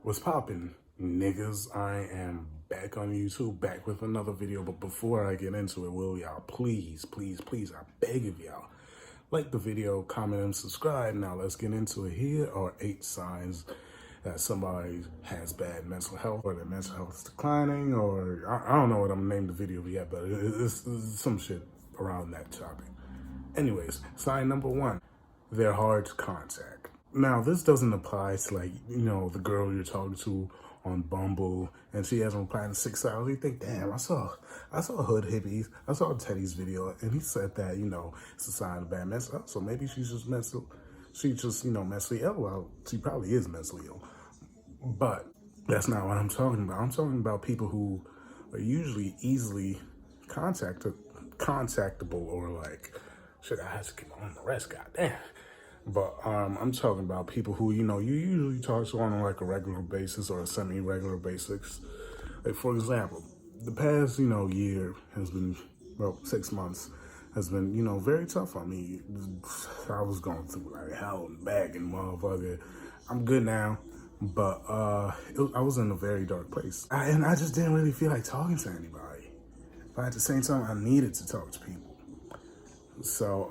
What's poppin', niggas? I am back on YouTube, back with another video. But before I get into it, will y'all please, I beg of y'all, like the video, comment, and subscribe. Now let's get into it. Here are 8 signs that somebody has bad mental health, or their mental health is declining, or I don't know what I'm gonna name the video yet, but it's some shit around that topic. Anyways, sign number 1, they're hard to contact. Now, this doesn't apply to, like, the girl you're talking to on Bumble and she hasn't replied in 6 hours. You think, damn, I saw Hood Hippies, I saw Teddy's video, and he said that, it's a sign of bad mental health. So maybe she's just mentally ill. Well, she probably is mentally ill. But that's not what I'm talking about. I'm talking about people who are usually easily contactable, or like, shit, I have to keep on the rest, goddamn. But I'm talking about people who, you usually talk to on like a regular basis or a semi-regular basis. Like, for example, the past, year has been, well, 6 months has been, very tough on me. I was going through like hell and back and motherfucker. I'm good now, but I was in a very dark place. And I just didn't really feel like talking to anybody. But at the same time, I needed to talk to people. So,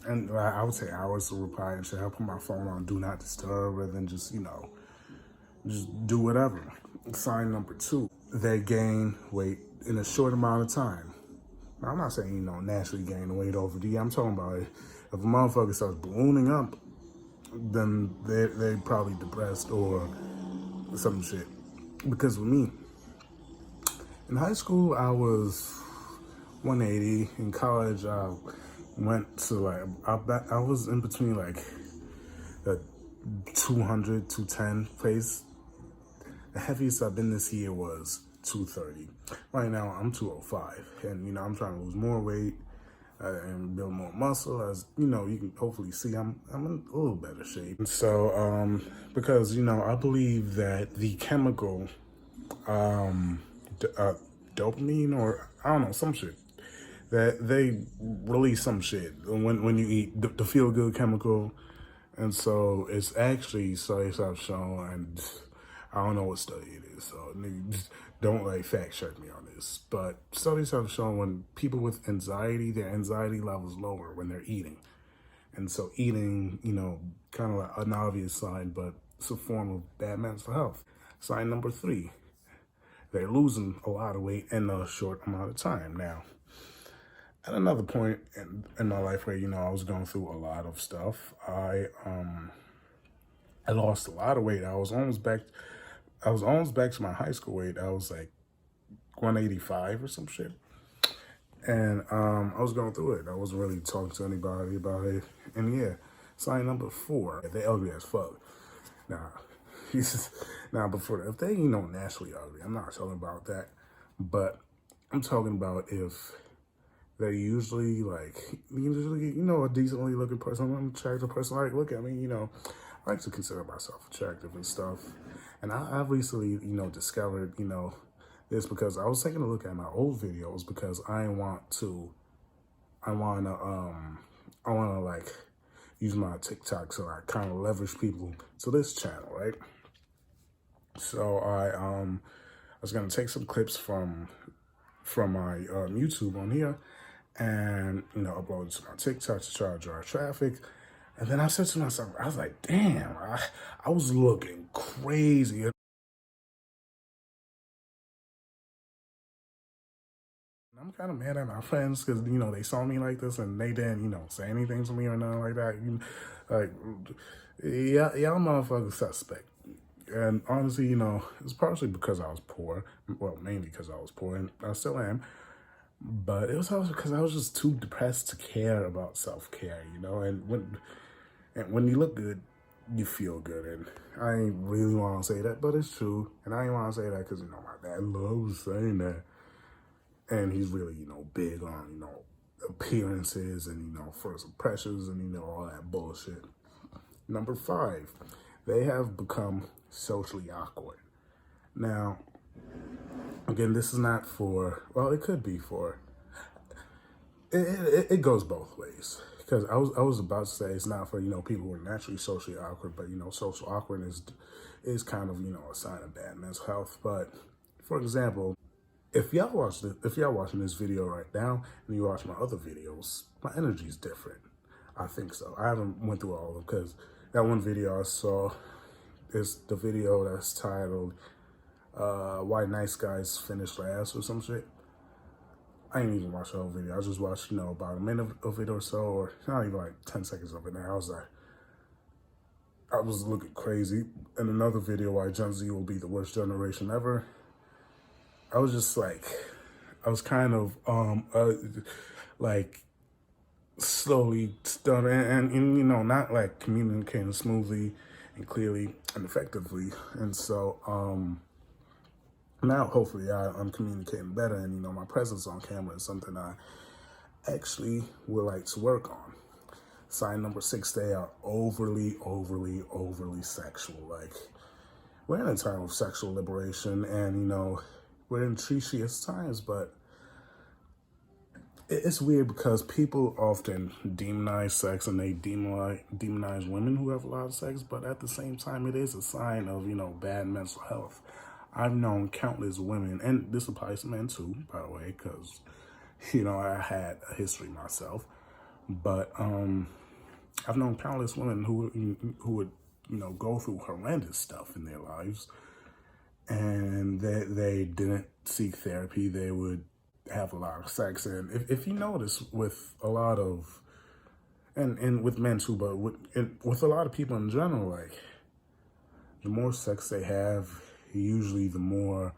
and I would say hours to reply and shit. I put my phone on do not disturb rather than just do whatever. Sign number 2, they gain weight in a short amount of time. Now, I'm not saying, naturally gain weight over the year. I'm talking about if a motherfucker starts ballooning up, then they're probably depressed or some shit. Because with me, in high school, I was 180. In college, I went to like, I was in between like the 200, 210 place. The heaviest I've been this year was 230. Right now, I'm 205. And, I'm trying to lose more weight and build more muscle. As, you can hopefully see, I'm in a little better shape. So, because, I believe that the chemical dopamine, or I don't know, some shit, that they release some shit when you eat the feel good chemical. And so it's actually studies have shown, and I don't know what study it is, so niggas don't like fact check me on this, but studies have shown when people with anxiety, their anxiety levels lower when they're eating. And so eating, kind of like an obvious sign, but it's a form of bad mental health. Sign number 3, they're losing a lot of weight in a short amount of time. Now, at another point in my life where, I was going through a lot of stuff, I lost a lot of weight. I was almost back to my high school weight. I was like 185 or some shit. And I was going through it. I wasn't really talking to anybody about it. And yeah, sign number 4, they ugly as fuck. Now, if they, naturally ugly, I'm not talking about that. But I'm talking about if they're usually a decently looking person, I'm an attractive person. Like, look at me, I like to consider myself attractive and stuff. And I've recently, discovered, this because I was taking a look at my old videos because I want to like use my TikTok, so I kind of leverage people to this channel, right? So I was gonna take some clips from my YouTube on here and, upload it to my TikTok to try to drive traffic. And then I said to myself, I was like, damn, I was looking crazy. I'm kind of mad at my friends because, they saw me like this and they didn't, say anything to me or nothing like that. Like, yeah, y'all motherfuckers suspect. And honestly, it's partially because I was poor. Well, mainly because I was poor, and I still am. But it was also because I was just too depressed to care about self-care, And when you look good, you feel good. And I ain't really want to say that, but it's true. And I ain't want to say that because, my dad loves saying that. And he's really, big on, appearances and, first impressions and, all that bullshit. Number 5, they have become socially awkward. Now, again, this is not for, well, it could be for, it goes both ways. Because I was about to say it's not for, people who are naturally socially awkward, but, social awkwardness, is kind of, a sign of bad mental health. But for example, if y'all watching this video right now and you watch my other videos, my energy is different. I think so. I haven't went through all of them because that one video I saw is the video that's titled Why Nice Guys Finish Last or some shit. I ain't even watched the whole video. I just watched, about a minute of it or so, or not even like 10 seconds of it. And I was looking crazy. In another video, Why Gen Z Will Be the Worst Generation Ever, I was just like, I was kind of like slowly stuttering and not like communicating smoothly and clearly and effectively. And so now hopefully I'm communicating better, and my presence on camera is something I actually would like to work on. Sign number 6, they are overly sexual. Like, we're in a time of sexual liberation, and we're in treacherous times, but it's weird because people often demonize sex and they demonize women who have a lot of sex, but at the same time, it is a sign of, bad mental health. I've known countless women, and this applies to men too, by the way, because, I had a history myself, but I've known countless women who would, go through horrendous stuff in their lives, and they didn't seek therapy. They would have a lot of sex. And if you notice with a lot of, and with men too, but with a lot of people in general, like, the more sex they have, usually the more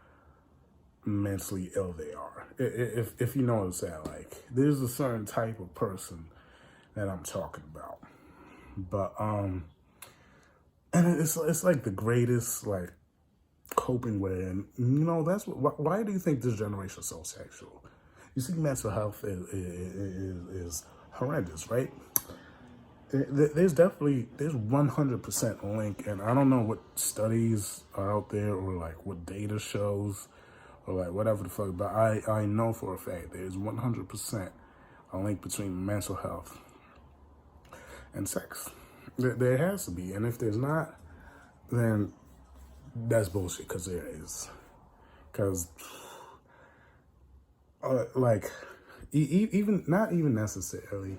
mentally ill they are. If you notice that, like, there's a certain type of person that I'm talking about. But, and it's like the greatest, like, coping way. And, that's why do you think this generation is so sexual? You see, mental health is horrendous, right? There's 100% link, and I don't know what studies are out there or like what data shows or like whatever the fuck, but I know for a fact there's 100% a link between mental health and sex. There has to be, and if there's not, then that's bullshit, because there is. Because, like, even, not even necessarily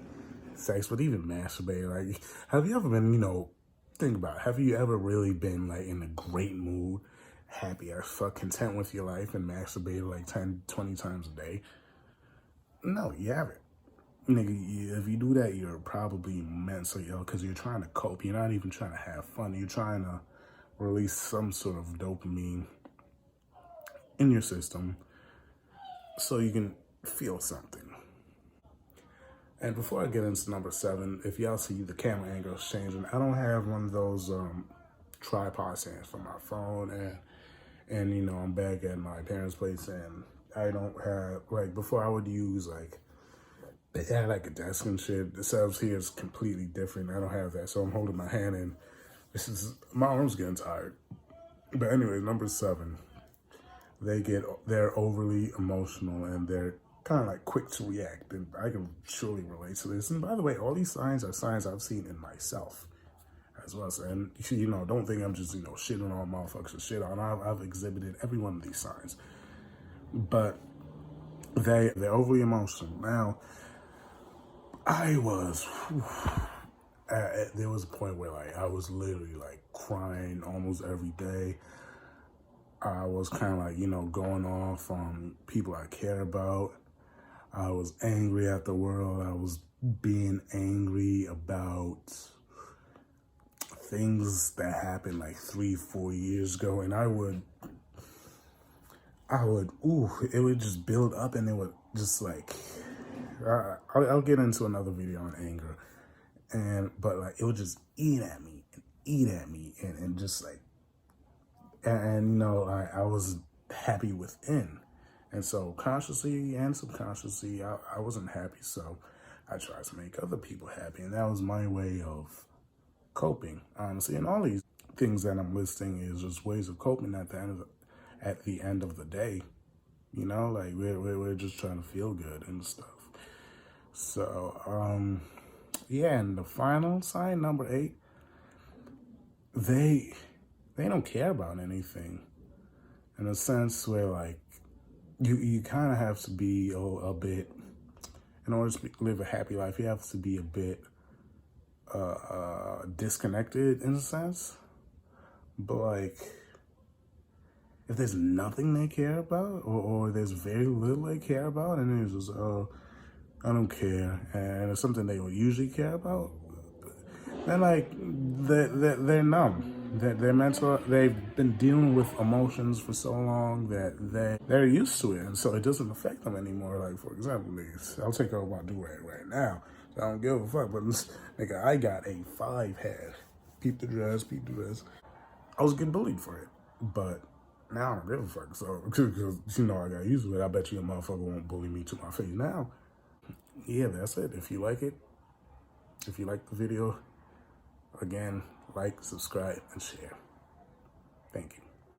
sex, but even masturbating. Like, have you ever been, think about it, have you ever really been, like, in a great mood, happy as fuck, content with your life, and masturbated, like, 10, 20 times a day? No, you haven't. Nigga, if you do that, you're probably mentally ill, because you're trying to cope. You're not even trying to have fun. You're trying to release some sort of dopamine in your system so you can feel something. And before I get into number 7, if y'all see the camera angle is changing, I don't have one of those tripod stands for my phone, and I'm back at my parents' place, and I don't have, like, before I would use, like, they had like a desk and shit. The setup here is completely different. I don't have that, so I'm holding my hand in. My arm's getting tired. But anyway, number 7, they're overly emotional, and they're kind of like quick to react, and I can surely relate to this. And by the way, all these signs are signs I've seen in myself as well. So, and don't think I'm just shitting on motherfuckers and shit on. I've exhibited every one of these signs, but they're overly emotional. Now, there was a point where, like, I was literally like crying almost every day. I was kind of like, going off on people I care about. I was angry at the world. I was being angry about things that happened like 3-4 years ago. And it would just build up, and it would just like, I'll get into another video on anger, but like, it would just eat at me and just like, and I was happy within, and so consciously and subconsciously I wasn't happy, so I tried to make other people happy, and that was my way of coping, honestly. And all these things that I'm listing is just ways of coping at the end of the day. Like, we're just trying to feel good and stuff. So, yeah, and the final sign, number 8, they they don't care about anything. In a sense where like you kind of have to be a bit, in order to live a happy life, you have to be a bit disconnected in a sense. But like, if there's nothing they care about, or there's very little they care about, and it's just, oh, I don't care, and it's something they would usually care about, then like, they're numb. They're mental, they've been dealing with emotions for so long that they're used to it, and so it doesn't affect them anymore. Like, for example, niggas, I'll take off my do-rag right now. So I don't give a fuck, but nigga, I got a 5 head. Peep the dress, peep the dress. I was getting bullied for it, but now I don't give a fuck. So, because you know I got used to it, I bet you a motherfucker won't bully me to my face now. Yeah, that's it. If you like it, if you like the video, again, like, subscribe, and share. Thank you.